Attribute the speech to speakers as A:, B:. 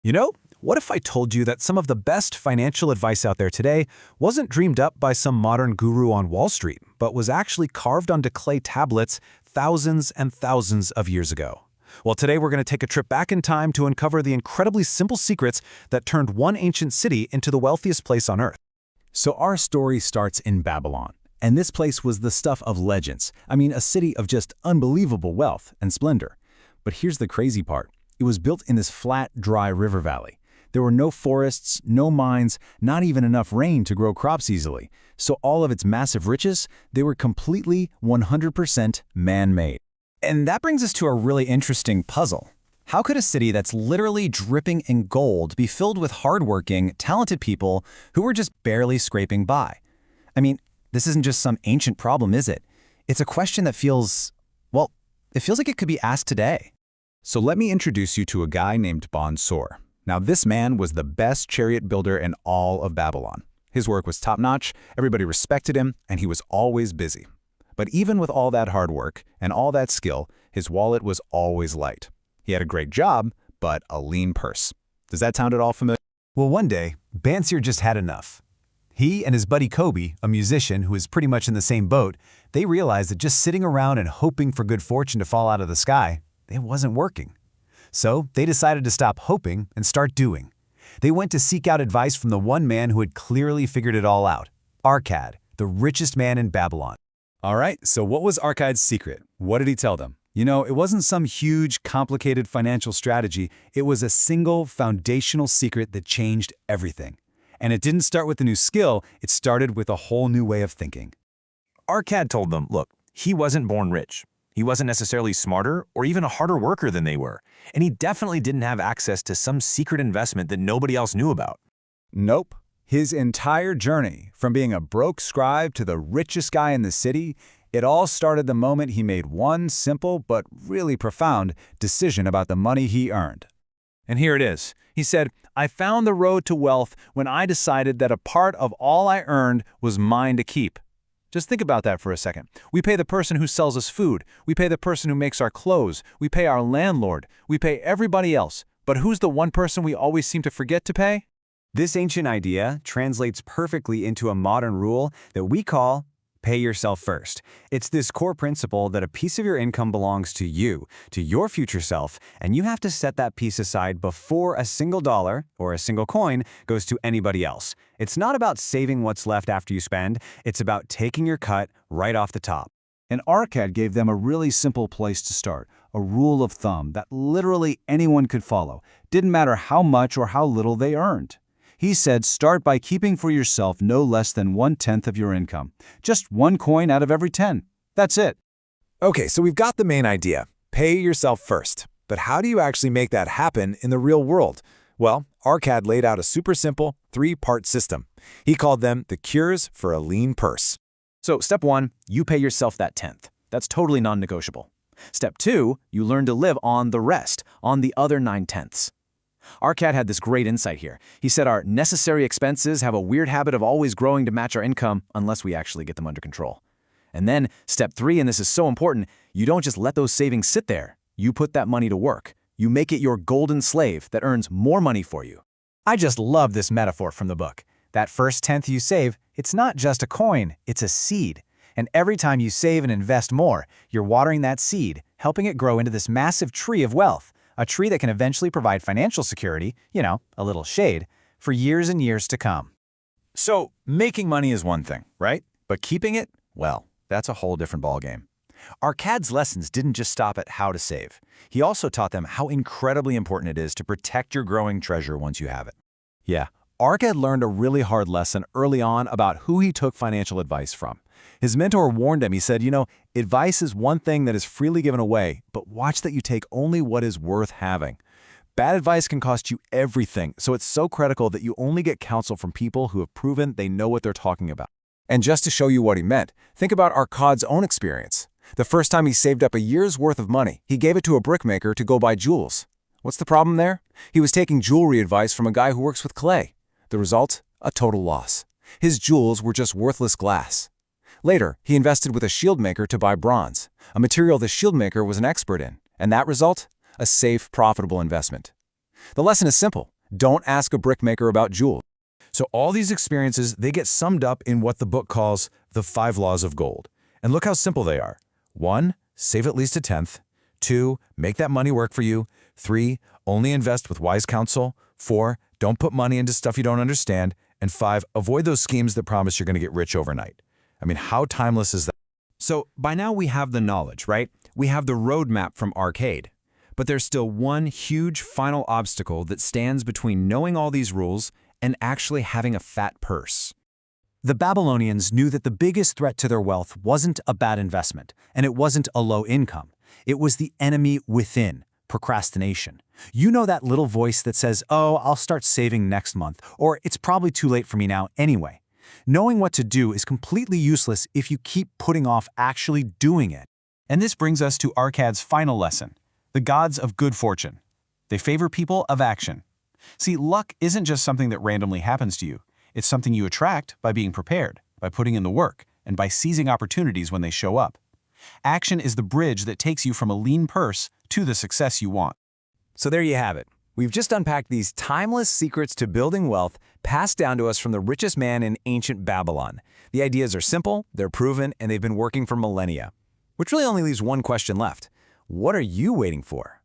A: You know, what if I told you that some of the best financial advice out there today wasn't dreamed up by some modern guru on Wall Street, but was actually carved onto clay tablets thousands and thousands of years ago? Well, today we're going to take a trip back in time to uncover the incredibly simple secrets that turned one ancient city into the wealthiest place on Earth.
B: So our story starts in Babylon, and this place was the stuff of legends. I mean, a city of just unbelievable wealth and splendor. But here's the crazy part. It was built in this flat, dry river valley. There were no forests, no mines, not even enough rain to grow crops easily. So all of its massive riches, they were completely 100% man-made.
C: And that brings us to a really interesting puzzle. How could a city that's literally dripping in gold be filled with hardworking, talented people who were just barely scraping by? I mean, this isn't just some ancient problem, is it? It's a question that feels, well, it feels like it could be asked today.
B: So let me introduce you to a guy named Bonsor. Now this man was the best chariot builder in all of Babylon. His work was top-notch, everybody respected him, and he was always busy. But even with all that hard work and all that skill, his wallet was always light. He had a great job, but a lean purse. Does that sound at all familiar?
A: Well, one day, Bansir just had enough. He and his buddy Kobe, a musician who was pretty much in the same boat, they realized that just sitting around and hoping for good fortune to fall out of the sky, it wasn't working. So they decided to stop hoping and start doing. They went to seek out advice from the one man who had clearly figured it all out, Arkad, the richest man in Babylon.
B: All right, so what was Arkad's secret? What did he tell them? You know, it wasn't some huge, complicated financial strategy. It was a single, foundational secret that changed everything. And it didn't start with a new skill, it started with a whole new way of thinking.
D: Arkad told them, look, he wasn't born rich. He wasn't necessarily smarter or even a harder worker than they were. And he definitely didn't have access to some secret investment that nobody else knew about.
B: Nope. His entire journey, from being a broke scribe to the richest guy in the city, it all started the moment he made one simple but really profound decision about the money he earned.
E: And here it is. He said, I found the road to wealth when I decided that a part of all I earned was mine to keep. Just think about that for a second. We pay the person who sells us food. We pay the person who makes our clothes. We pay our landlord. We pay everybody else. But who's the one person we always seem to forget to pay?
C: This ancient idea translates perfectly into a modern rule that we call pay yourself first. It's this core principle that a piece of your income belongs to you, to your future self, and you have to set that piece aside before a single dollar or a single coin goes to anybody else. It's not about saving what's left after you spend, it's about taking your cut right off the top.
B: And Arkad gave them a really simple place to start, a rule of thumb that literally anyone could follow. Didn't matter how much or how little they earned. He said start by keeping for yourself no less than 1/10 of your income. Just one coin out of every 10. That's it.
A: Okay, so we've got the main idea. Pay yourself first. But how do you actually make that happen in the real world? Well, Arkad laid out a super simple 3-part system. He called them the cures for a lean purse.
C: So step 1, you pay yourself that 10th. That's totally non-negotiable. Step 2, you learn to live on the rest, on the other 9/10. Arkad had this great insight here. He said our necessary expenses have a weird habit of always growing to match our income unless we actually get them under control. And then step 3, and this is so important, you don't just let those savings sit there. You put that money to work. You make it your golden slave that earns more money for you. I just love this metaphor from the book. That first 10th you save, it's not just a coin, it's a seed. And every time you save and invest more, you're watering that seed, helping it grow into this massive tree of wealth. A tree that can eventually provide financial security, you know, a little shade, for years and years to come.
E: So making money is one thing, right? But keeping it, well, that's a whole different ballgame. Arkad's lessons didn't just stop at how to save. He also taught them how incredibly important it is to protect your growing treasure once you have it.
A: Yeah, Arkad learned a really hard lesson early on about who he took financial advice from. His mentor warned him, he said, you know, advice is one thing that is freely given away, but watch that you take only what is worth having. Bad advice can cost you everything, so it's so critical that you only get counsel from people who have proven they know what they're talking about. And just to show you what he meant, think about Arkad's own experience. The first time he saved up a year's worth of money, he gave it to a brickmaker to go buy jewels. What's the problem there? He was taking jewelry advice from a guy who works with clay. The result? A total loss. His jewels were just worthless glass. Later, he invested with a shield maker to buy bronze, a material the shield maker was an expert in. And that result? A safe, profitable investment. The lesson is simple. Don't ask a brickmaker about jewels.
D: So all these experiences, they get summed up in what the book calls the 5 laws of gold. And look how simple they are. 1, save at least a tenth. 2, make that money work for you. 3, only invest with wise counsel. 4, don't put money into stuff you don't understand. And 5, avoid those schemes that promise you're going to get rich overnight. I mean, how timeless is that?
C: So by now we have the knowledge, right? We have the roadmap from Arcade. But there's still one huge final obstacle that stands between knowing all these rules and actually having a fat purse.
B: The Babylonians knew that the biggest threat to their wealth wasn't a bad investment, and it wasn't a low income. It was the enemy within, procrastination. You know that little voice that says, "Oh, I'll start saving next month," or "It's probably too late for me now anyway." Knowing what to do is completely useless if you keep putting off actually doing it.
C: And this brings us to Arcade's final lesson, the gods of good fortune. They favor people of action. See, luck isn't just something that randomly happens to you. It's something you attract by being prepared, by putting in the work, and by seizing opportunities when they show up. Action is the bridge that takes you from a lean purse to the success you want.
A: So there you have it. We've just unpacked these timeless secrets to building wealth passed down to us from the richest man in ancient Babylon. The ideas are simple, they're proven, and they've been working for millennia. Which really only leaves one question left. What are you waiting for?